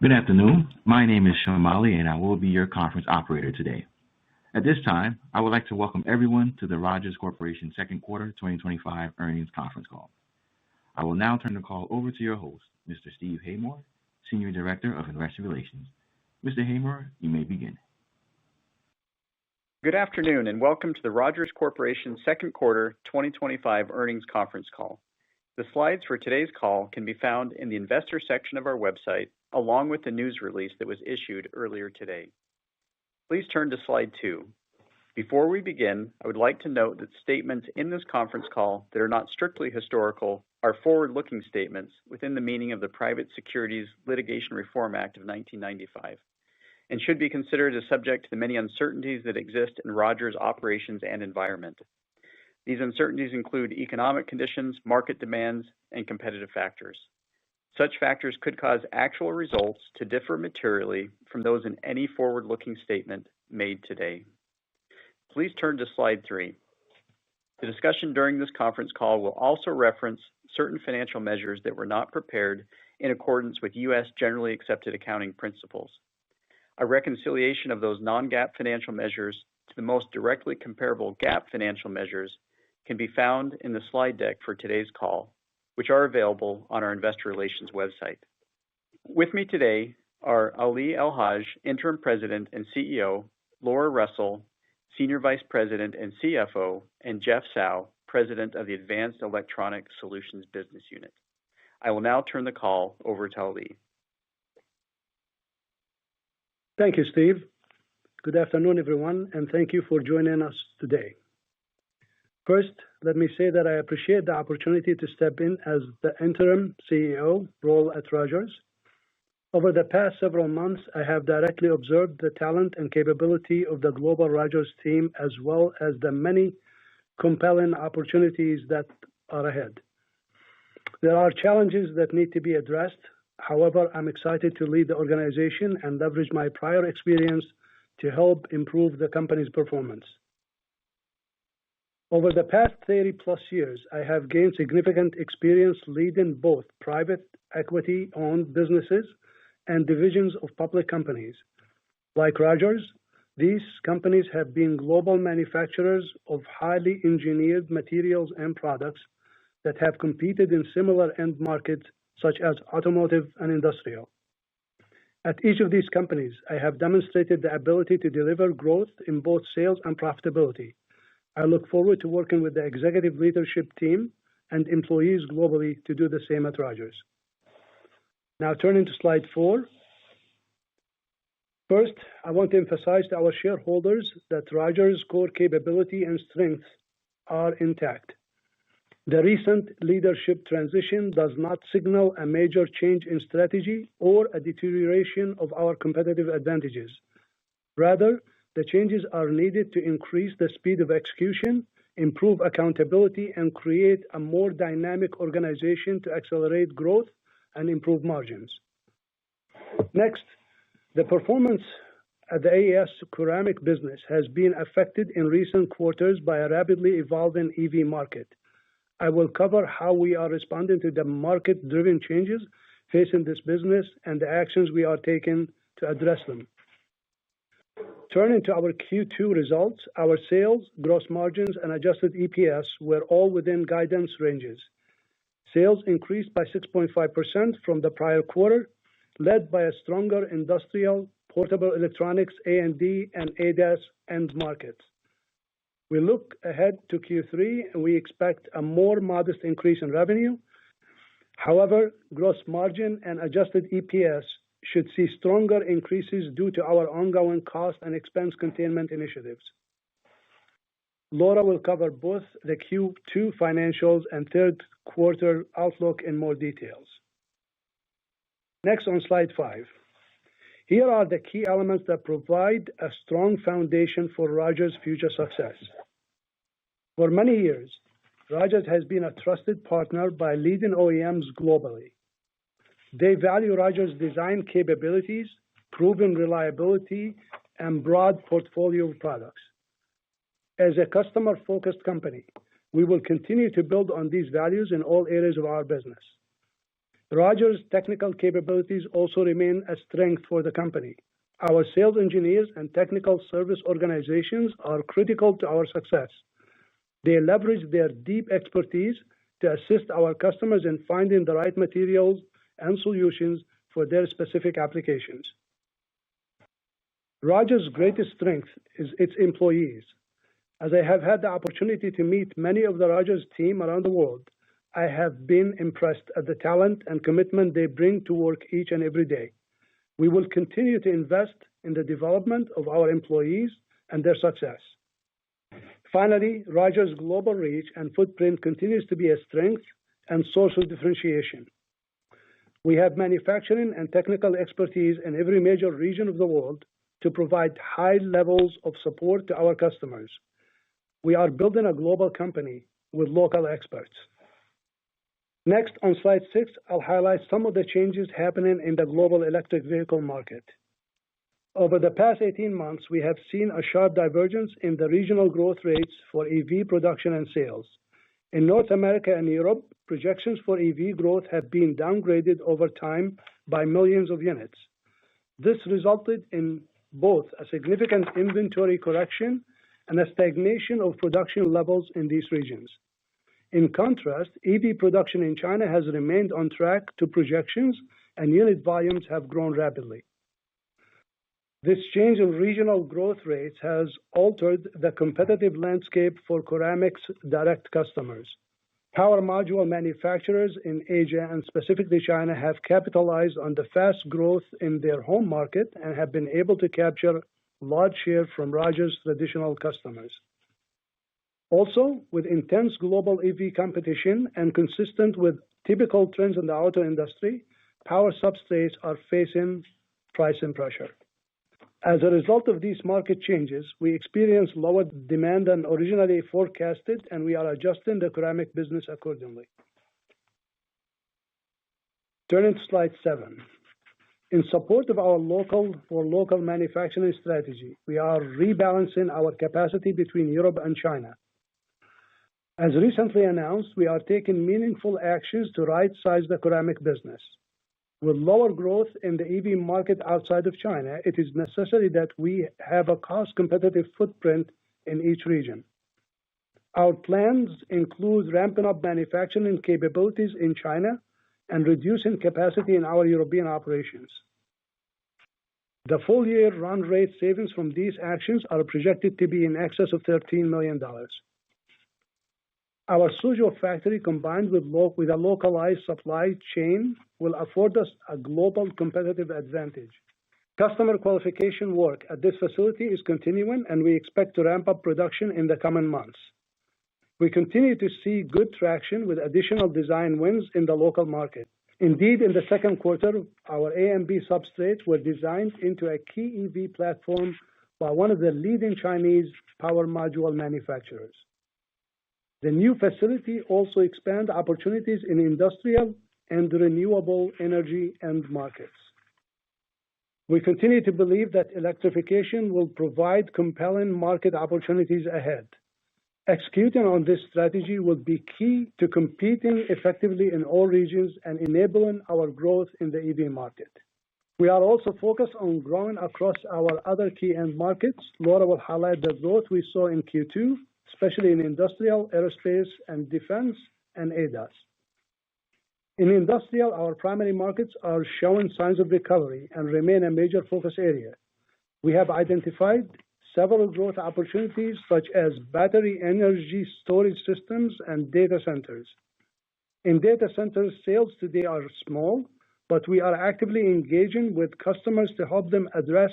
Good afternoon. My name is Shamali, and I will be your conference operator today. At this time, I would like to welcome everyone to the Rogers Corporation Second Quarter 2025 Earnings Conference Call. I will now turn the call over to your host, Mr. Steve Haymore, Senior Director of Investor Relations. Mr. Haymore, you may begin. Good afternoon and welcome to the Rogers Corporation Second Quarter 2025 Earnings Conference Call. The slides for today's call can be found in the Investor section of our website, along with the news release that was issued earlier today. Please turn to slide 2. Before we begin, I would like to note that statements in this conference call that are not strictly historical are forward-looking statements within the meaning of the Private Securities Litigation Reform Act of 1995 and should be considered as subject to the many uncertainties that exist in Rogers' operations and environment. These uncertainties include economic conditions, market demands, and competitive factors. Such factors could cause actual results to differ materially from those in any forward-looking statement made today. Please turn to slide 3. The discussion during this conference call will also reference certain financial measures that were not prepared in accordance with U.S. generally accepted accounting principles. A reconciliation of those non-GAAP financial measures to the most directly comparable GAAP financial measures can be found in the slide deck for today's call, which are available on our Investor Relations website. With me today are Ali El-Haj, Interim President and CEO, Laura Russell, Senior Vice President and CFO, and Jeff Sow, President of the Advanced Electronic Solutions Business Unit. I will now turn the call over to Ali. Thank you, Steve. Good afternoon, everyone, and thank you for joining us today. First, let me say that I appreciate the opportunity to step in as the interim CEO role at Rogers. Over the past several months, I have directly observed the talent and capability of the global Rogers team, as well as the many compelling opportunities that are ahead. There are challenges that need to be addressed. However, I'm excited to lead the organization and leverage my prior experience to help improve the company's performance. Over the past 30+ years, I have gained significant experience leading both private equity-owned businesses and divisions of public companies. Like Rogers, these companies have been global manufacturers of highly engineered materials and products that have competed in similar end markets such as automotive and industrial. At each of these companies, I have demonstrated the ability to deliver growth in both sales and profitability. I look forward to working with the executive leadership team and employees globally to do the same at Rogers. Now turning to slide 4. First, I want to emphasize to our shareholders that Rogers' core capability and strengths are intact. The recent leadership transition does not signal a major change in strategy or a deterioration of our competitive advantages. Rather, the changes are needed to increase the speed of execution, improve accountability, and create a more dynamic organization to accelerate growth and improve margins. Next, the performance at the AES ceramic business has been affected in recent quarters by a rapidly evolving EV market. I will cover how we are responding to the market-driven changes facing this business and the actions we are taking to address them. Turning to our Q2 results, our sales, gross margins, and adjusted EPS were all within guidance ranges. Sales increased by 6.5% from the prior quarter, led by a stronger industrial, portable electronics, A&D, and ADAS end markets. We look ahead to Q3 and we expect a more modest increase in revenue. However, gross margin and adjusted EPS should see stronger increases due to our ongoing cost and expense containment initiatives. Laura will cover both the Q2 financials and third quarter outlook in more details. Next on slide 5. Here are the key elements that provide a strong foundation for Rogers' future success. For many years, Rogers has been a trusted partner by leading OEMs globally. They value Rogers' design capabilities, proven reliability, and broad portfolio of products. As a customer-focused company, we will continue to build on these values in all areas of our business. Rogers' technical capabilities also remain a strength for the company. Our sales engineers and technical service organizations are critical to our success. They leverage their deep expertise to assist our customers in finding the right materials and solutions for their specific applications. Rogers' greatest strength is its employees. As I have had the opportunity to meet many of the Rogers team around the world, I have been impressed at the talent and commitment they bring to work each and every day. We will continue to invest in the development of our employees and their success. Finally, Rogers' global reach and footprint continues to be a strength and source of differentiation. We have manufacturing and technical expertise in every major region of the world to provide high levels of support to our customers. We are building a global company with local experts. Next, on slide 6, I'll highlight some of the changes happening in the global electric vehicle market. Over the past 18 months, we have seen a sharp divergence in the regional growth rates for EV production and sales. In North America and Europe, projections for EV growth have been downgraded over time by millions of units. This resulted in both a significant inventory correction and a stagnation of production levels in these regions. In contrast, EV production in China has remained on track to projections and unit volumes have grown rapidly. This change in regional growth rates has altered the competitive landscape for Curamik's direct customers. Power module manufacturers in Asia and specifically China have capitalized on the fast growth in their home market and have been able to capture large share from Rogers' traditional customers. Also, with intense global EV competition and consistent with typical trends in the auto industry, power substrates are facing pricing pressure. As a result of these market changes, we experience lower demand than originally forecasted, and we are adjusting the Curamik business accordingly. Turning to slide 7. In support of our local manufacturing strategy, we are rebalancing our capacity between Europe and China. As recently announced, we are taking meaningful actions to right-size the Curamik business. With lower growth in the EV market outside of China, it is necessary that we have a cost-competitive footprint in each region. Our plans include ramping up manufacturing capabilities in China and reducing capacity in our European operations. The full-year run rate savings from these actions are projected to be in excess of $13 million. Our Suzhou factory, combined with a localized supply chain, will afford us a global competitive advantage. Customer qualification work at this facility is continuing, and we expect to ramp up production in the coming months. We continue to see good traction with additional design wins in the local market. Indeed, in the second quarter, our A and B substrates were designed into a key EV platform by one of the leading Chinese power module manufacturers. The new facility also expands opportunities in industrial and renewable energy end markets. We continue to believe that electrification will provide compelling market opportunities ahead. Executing on this strategy will be key to competing effectively in all regions and enabling our growth in the EV market. We are also focused on growing across our other key end markets. Laura will highlight the growth we saw in Q2, especially in industrial, aerospace, and defense, and ADAS. In industrial, our primary markets are showing signs of recovery and remain a major focus area. We have identified several growth opportunities such as battery energy storage systems and data centers. In data centers, sales today are small, but we are actively engaging with customers to help them address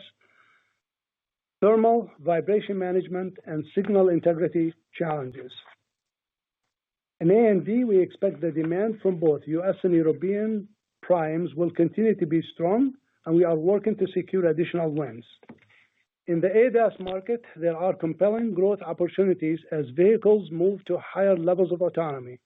thermal, vibration management, and signal integrity challenges. In A&D, we expect the demand from both U.S. and European primes will continue to be strong, and we are working to secure additional wins. In the ADAS market, there are compelling growth opportunities as vehicles move to higher levels of autonomy.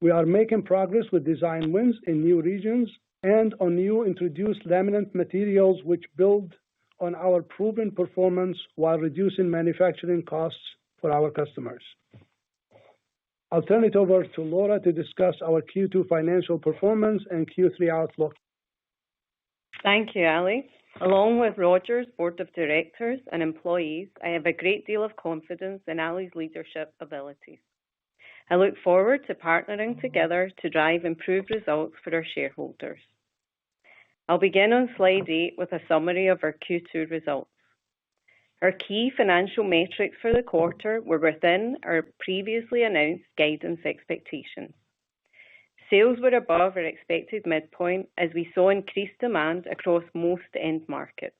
We are making progress with design wins in new regions and on new introduced laminate materials which build on our proven performance while reducing manufacturing costs for our customers. I'll turn it over to Laura to discuss our Q2 financial performance and Q3 outlook. Thank you, Ali. Along with Rogers' board of directors and employees, I have a great deal of confidence in Ali's leadership abilities. I look forward to partnering together to drive improved results for our shareholders. I'll begin on slide 8 with a summary of our Q2 results. Our key financial metrics for the quarter were within our previously announced guidance expectations. Sales were above our expected midpoint as we saw increased demand across most end markets.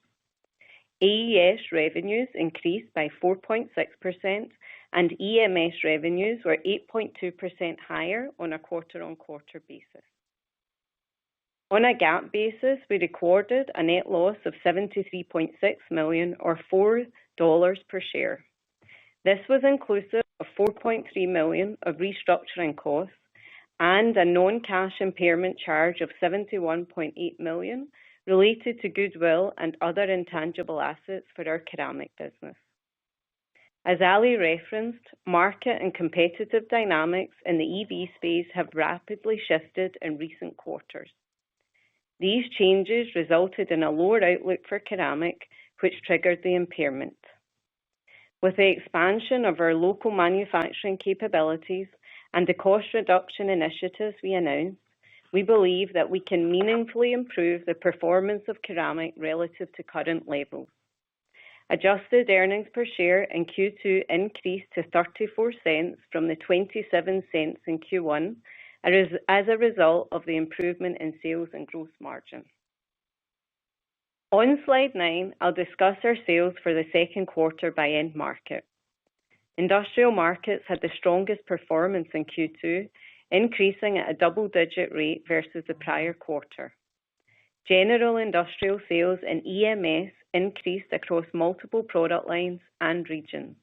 AES revenues increased by 4.6% and EMS revenues were 8.2% higher on a quarter-on-quarter basis. On a GAAP basis, we recorded a net loss of $73.6 million or $4 per share. This was inclusive of $4.3 million of restructuring costs and a non-cash impairment charge of $71.8 million related to goodwill and other intangible assets for our ceramic business. As Ali referenced, market and competitive dynamics in the EV space have rapidly shifted in recent quarters. These changes resulted in a lower outlook for ceramic, which triggered the impairment. With the expansion of our local manufacturing capabilities and the cost reduction initiatives we announced, we believe that we can meaningfully improve the performance of ceramic relative to current levels. Adjusted earnings per share in Q2 increased to 34 cents from the 27 cents in Q1 as a result of the improvement in sales and gross margin. On slide 9, I'll discuss our sales for the second quarter by end market. Industrial markets had the strongest performance in Q2, increasing at a double-digit rate versus the prior quarter. General industrial sales and EMS increased across multiple product lines and regions.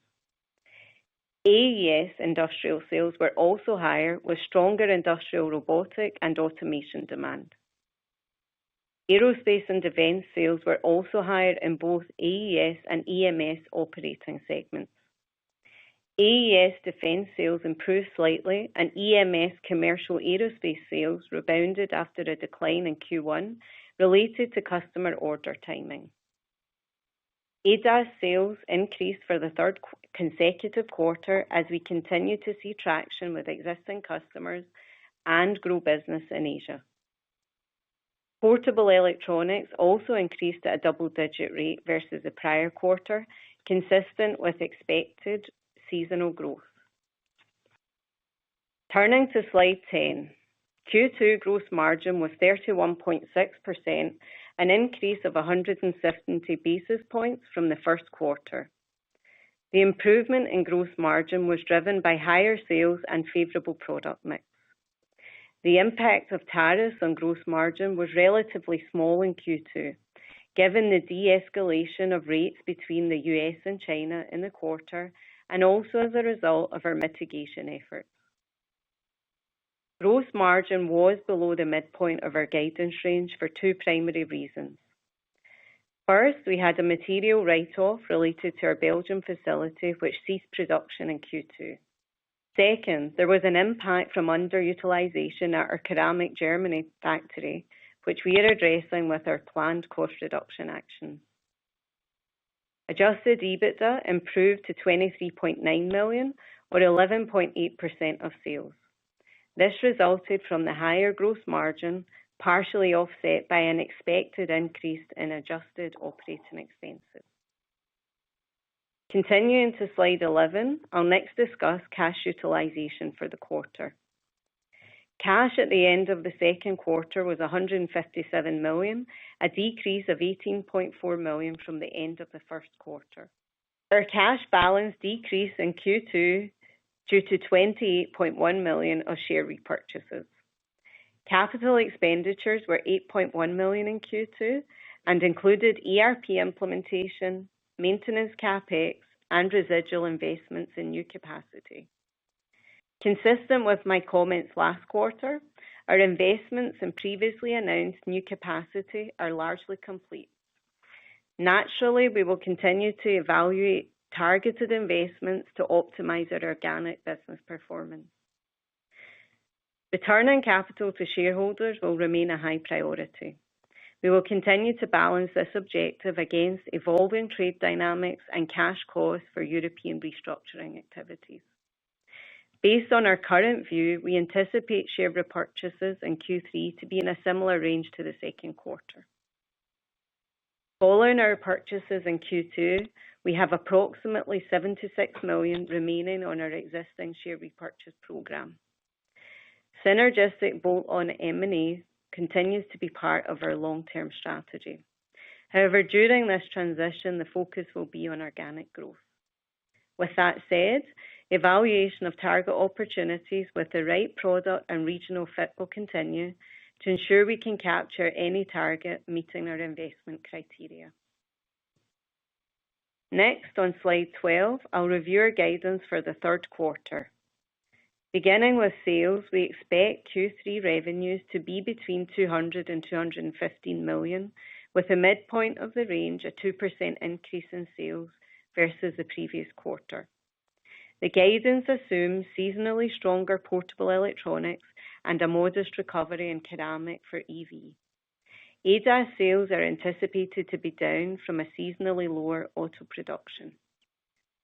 AES industrial sales were also higher with stronger industrial robotic and automation demand. Aerospace and defense sales were also higher in both AES and EMS operating segments. AES defense sales improved slightly and EMS commercial aerospace sales rebounded after a decline in Q1 related to customer order timing. ADAS sales increased for the third consecutive quarter as we continue to see traction with existing customers and grow business in Asia. Portable electronics also increased at a double-digit rate versus the prior quarter, consistent with expected seasonal growth. Turning to slide 10, Q2 gross margin was 31.6%, an increase of 170 basis points from the first quarter. The improvement in gross margin was driven by higher sales and favorable product mix. The impact of tariffs on gross margin was relatively small in Q2, given the de-escalation of rates between the US and China in the quarter, and also as a result of our mitigation efforts. Gross margin was below the midpoint of our guidance range for two primary reasons. First, we had a material write-off related to our Belgium facility, which ceased production in Q2. Second, there was an impact from underutilization at our ceramic Germany factory, which we are addressing with our planned cost reduction actions. Adjusted EBITDA improved to $23.9 million or 11.8% of sales. This resulted from the higher gross margin, partially offset by an expected increase in adjusted operating expenses. Continuing to slide 11, I'll next discuss cash utilization for the quarter. Cash at the end of the second quarter was $157 million, a decrease of $18.4 million from the end of the first quarter. Our cash balance decreased in Q2 due to $28.1 million of share repurchases. Capital expenditures were $8.1 million in Q2 and included ERP implementation, maintenance capex, and residual investments in new capacity. Consistent with my comments last quarter, our investments in previously announced new capacity are largely complete. Naturally, we will continue to evaluate targeted investments to optimize our organic business performance. Returning capital to shareholders will remain a high priority. We will continue to balance this objective against evolving trade dynamics and cash costs for European restructuring activities. Based on our current view, we anticipate share repurchases in Q3 to be in a similar range to the second quarter. Following our purchases in Q2, we have approximately $76 million remaining on our existing share repurchase program. Synergistic bolt-on M&A continues to be part of our long-term strategy. However, during this transition, the focus will be on organic growth. With that said, evaluation of target opportunities with the right product and regional fit will continue to ensure we can capture any target meeting our investment criteria. Next, on slide 12, I'll review our guidance for the third quarter. Beginning with sales, we expect Q3 revenues to be between $200 and $215 million, with a midpoint of the range a 2% increase in sales versus the previous quarter. The guidance assumes seasonally stronger portable electronics and a modest recovery in ceramic for EV. ADAS sales are anticipated to be down from a seasonally lower auto production.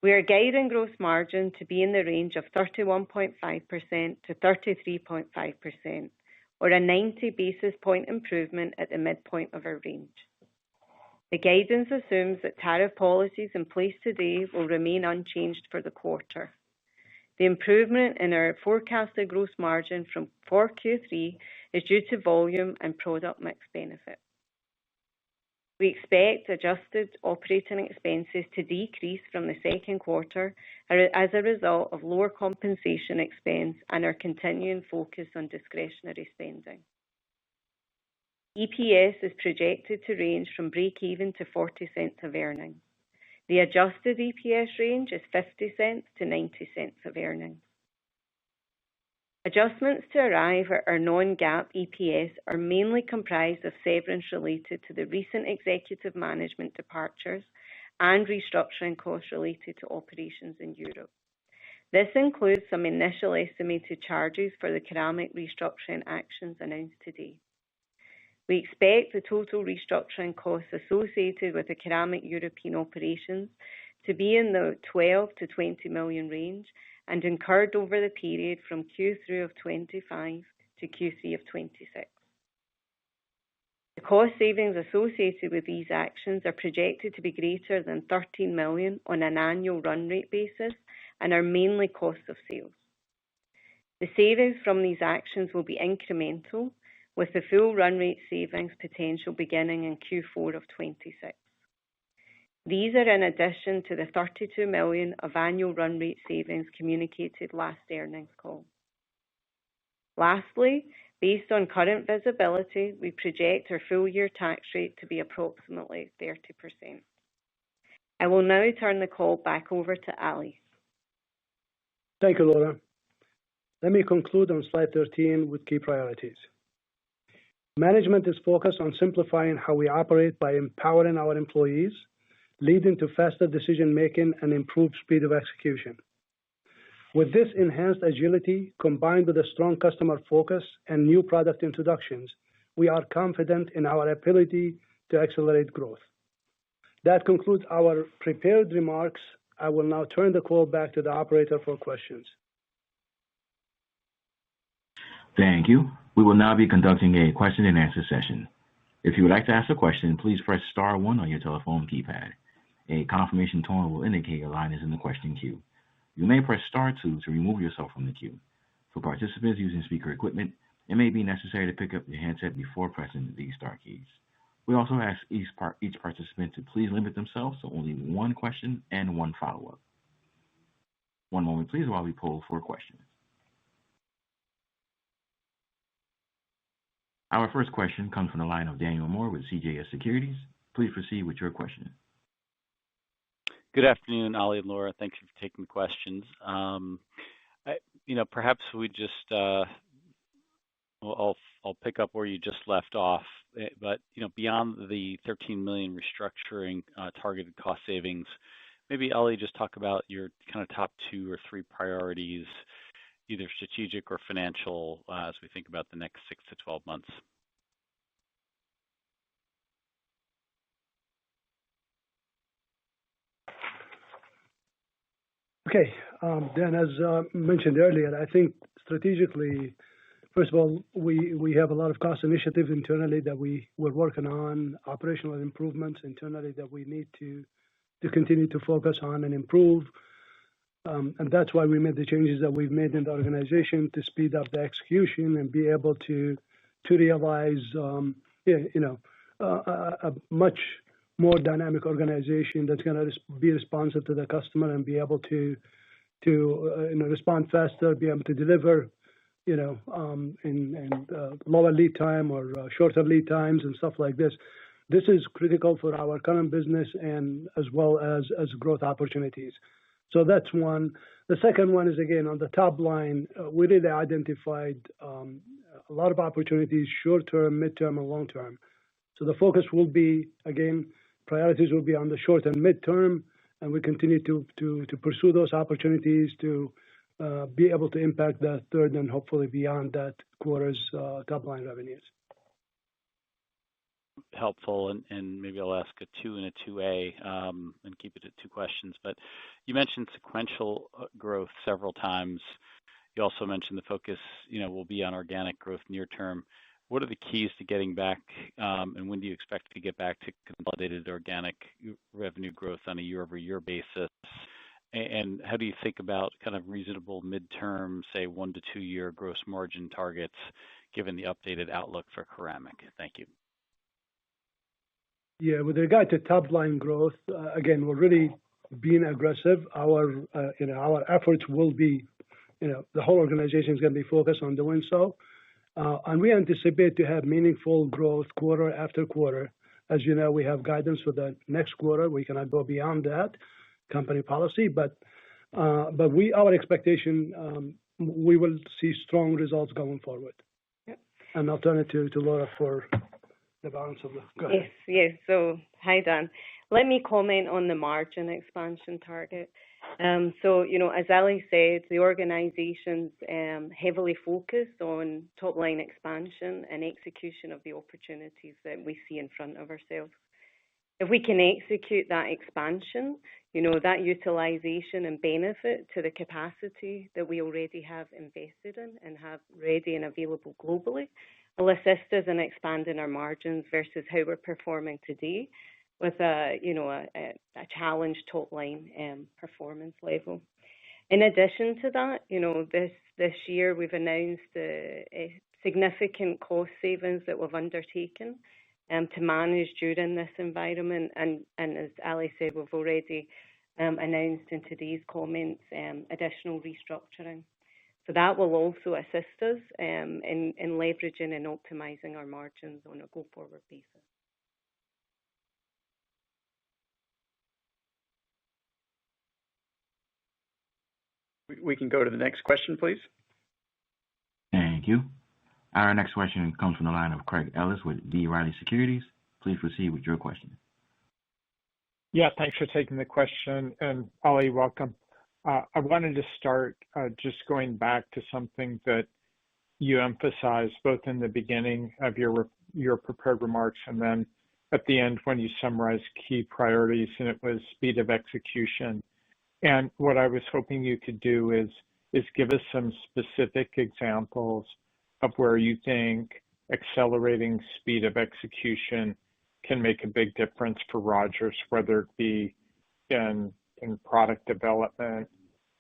We are guiding gross margin to be in the range of 31.5% to 33.5%, or a 90 basis point improvement at the midpoint of our range. The guidance assumes that tariff policies in place today will remain unchanged for the quarter. The improvement in our forecasted gross margin for Q3 is due to volume and product mix benefit. We expect adjusted operating expenses to decrease from the second quarter as a result of lower compensation expense and our continuing focus on discretionary spending. EPS is projected to range from break-even to 40 cents of earnings. The adjusted EPS range is 50 cents to 90 cents of earnings. Adjustments to arrive at our non-GAAP EPS are mainly comprised of severance related to the recent executive management departures and restructuring costs related to operations in Europe. This includes some initial estimated charges for the ceramic restructuring actions announced today. We expect the total restructuring costs associated with the ceramic European operations to be in the $12 to $20 million range and incurred over the period from Q3 of 25 to Q3 of 26. The cost savings associated with these actions are projected to be greater than $13 million on an annual run rate basis and are mainly cost of sales. The savings from these actions will be incremental, with the full run rate savings potential beginning in Q4 of 26. These are in addition to the $32 million of annual run rate savings communicated last earnings call. Lastly, based on current visibility, we project our full-year tax rate to be approximately 30%. I will now turn the call back over to Ali. Thank you, Laura. Let me conclude on slide 13 with key priorities. Management is focused on simplifying how we operate by empowering our employees, leading to faster decision-making and improved speed of execution. With this enhanced agility, combined with a strong customer focus and new product introductions, we are confident in our ability to accelerate growth. That concludes our prepared remarks. I will now turn the call back to the operator for questions. Thank you. We will now be conducting a question and answer session. If you would like to ask a question, please press star one on your telephone keypad. A confirmation tone will indicate your line is in the question queue. You may press star two to remove yourself from the queue. For participants using speaker equipment, it may be necessary to pick up your handset before pressing these star keys. We also ask each participant to please limit themselves to only one question and one follow-up. One moment, please, while we poll for questions. Our first question comes from the line of Daniel Moore with CJS Securities. Please proceed with your question. Good afternoon, Ali and Laura. Thank you for taking the questions. Perhaps we just, I'll pick up where you just left off. But beyond the $13 million restructuring targeted cost savings, maybe Ali, just talk about your kind of top 2 or 3 priorities. either strategic or financial as we think about the next 6 to 12 months? Okay, Dan, as mentioned earlier, I think strategically, first of all, we have a lot of cost initiatives internally that we're working on, operational improvements internally that we need to continue to focus on and improve. And that's why we made the changes that we've made in the organization to speed up the execution and be able to realize, a much more dynamic organization that's going to be responsive to the customer and be able to respond faster, be able to deliver, in lower lead time or shorter lead times and stuff like this. This is critical for our current business and as well as growth opportunities. So that's one. The second one is, again, on the top line, we really identified a lot of opportunities, short term, midterm, and long term. So the focus will be, again, priorities will be on the short and midterm, and we continue to pursue those opportunities to be able to impact that third and hopefully beyond that quarter's top line revenues. Helpful, and maybe I'll ask a 2 and a 2A and keep it at 2 questions. But you mentioned sequential growth several times. You also mentioned the focus, will be on organic growth near term. What are the keys to getting back, and when do you expect to get back to consolidated organic revenue growth on a year-over-year basis? And how do you think about kind of reasonable midterm, say 1 to 2 year gross margin targets, given the updated outlook for ceramic? Thank you. Yeah, with regard to top line growth, again, we're really being aggressive. Our efforts will be, the whole organization is going to be focused on doing so. And we anticipate to have meaningful growth quarter after quarter. As you know, we have guidance for the next quarter. We cannot go beyond that, company policy, but our expectation, we will see strong results going forward. Yep. And I'll turn it to Laura for the balance of the. Go ahead. Yes. So, hi, Dan. Let me comment on the margin expansion target. As Ali said, the organization's heavily focused on top line expansion and execution of the opportunities that we see in front of ourselves. If we can execute that expansion, that utilization and benefit to the capacity that we already have invested in and have ready and available globally will assist us in expanding our margins versus how we're performing today with a challenged top line performance level. In addition to that, this year we've announced significant cost savings that we've undertaken to manage during this environment. And as Ali said, we've already announced in today's comments additional restructuring. So that will also assist us in leveraging and optimizing our margins on a go-forward basis. We can go to the next question, please. Thank you. Our next question comes from the line of Craig Ellis with B. Riley Securities. Please proceed with your question. Yeah, thanks for taking the question. And Ali, welcome. I wanted to start just going back to something that you emphasized both in the beginning of your prepared remarks and then at the end when you summarized key priorities, and it was speed of execution. And what I was hoping you could do is give us some specific examples of where you think accelerating speed of execution can make a big difference for Rogers, whether it be in product development,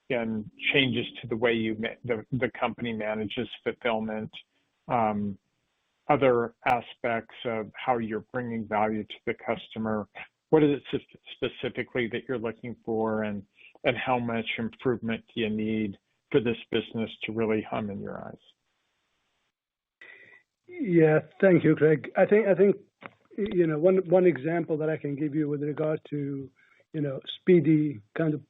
in changes to the way the company manages fulfillment, other aspects of how you're bringing value to the customer. What is it specifically that you're looking for, and how much improvement do you need for this business to really hum in your eyes? Yeah, thank you, Craig. I think one example that I can give you with regard to speedy kind of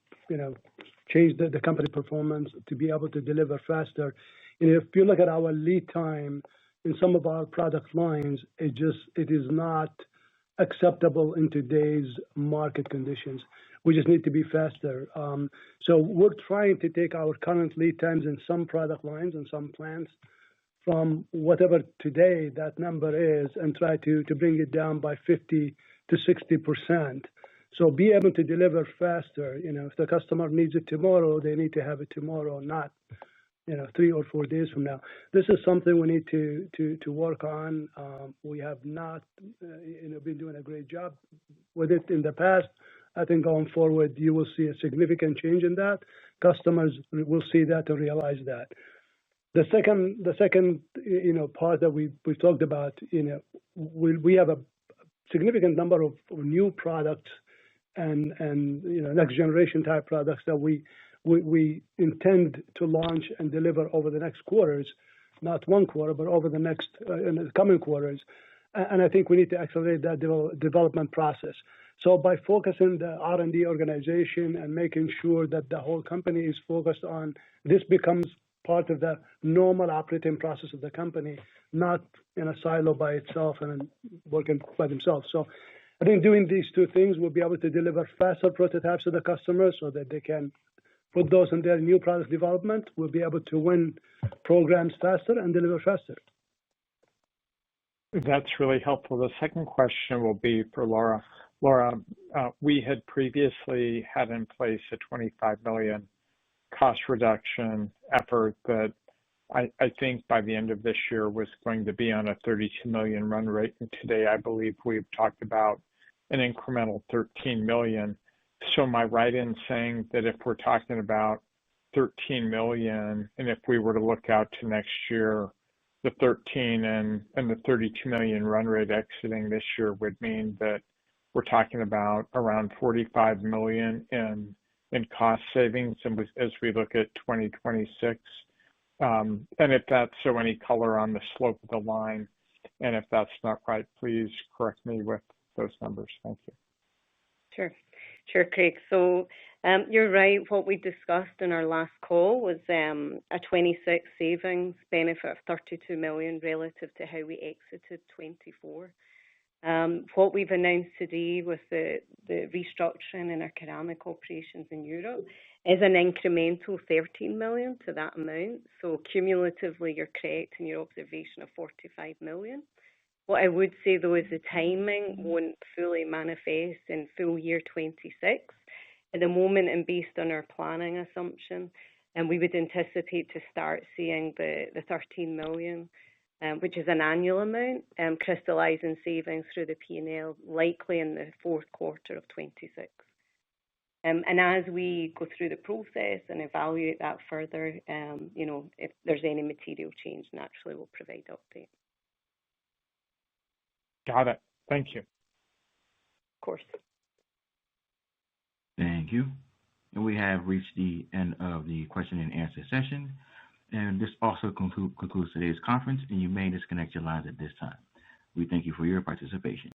change the company performance to be able to deliver faster. If you look at our lead time in some of our product lines, it is not acceptable in today's market conditions. We just need to be faster. So we're trying to take our current lead times in some product lines and some plants from whatever today that number is and try to bring it down by 50 to 60%. So be able to deliver faster. If the customer needs it tomorrow, they need to have it tomorrow, not 3 or 4 days from now. This is something we need to work on. We have not been doing a great job with it in the past. I think going forward, you will see a significant change in that. Customers will see that and realize that. The second part that we talked about, we have a significant number of new products and next generation type products that we intend to launch and deliver over the next quarters, not one quarter, but over the next in the coming quarters. And I think we need to accelerate that development process. So by focusing the R&D organization and making sure that the whole company is focused on this becomes part of the normal operating process of the company, not in a silo by itself and working by themselves. So I think doing these two things will be able to deliver faster prototypes to the customers so that they can put those in their new product development. We'll be able to win programs faster and deliver faster. That's really helpful. The second question will be for Laura. Laura, we had previously had in place a 25 million cost reduction effort that I think by the end of this year was going to be on a 32 million run rate. And today, I believe we've talked about an incremental 13 million. So am I right in saying that if we're talking about 13 million, and if we were to look out to next year, the 13 and the 32 million run rate exiting this year would mean that we're talking about around 45 million in cost savings as we look at 2026. And if that's so, any color on the slope of the line, and if that's not right, please correct me with those numbers. Thank you. Sure, Craig. So you're right. What we discussed in our last call was a 26 savings benefit of 32 million relative to how we exited 24. What we've announced today with the restructuring in our ceramic operations in Europe is an incremental 13 million to that amount. So cumulatively, you're correct in your observation of 45 million. What I would say, though, is the timing won't fully manifest in full year 26 at the moment, and based on our planning assumption, and we would anticipate to start seeing the 13 million, which is an annual amount, crystallize in savings through the P&L, likely in the fourth quarter of 26. And as we go through the process and evaluate that further, if there's any material change, naturally we'll provide update. Got it. Thank you. Of course. Thank you. And we have reached the end of the question and answer session. And this also concludes today's conference, and you may disconnect your lines at this time. We thank you for your participation.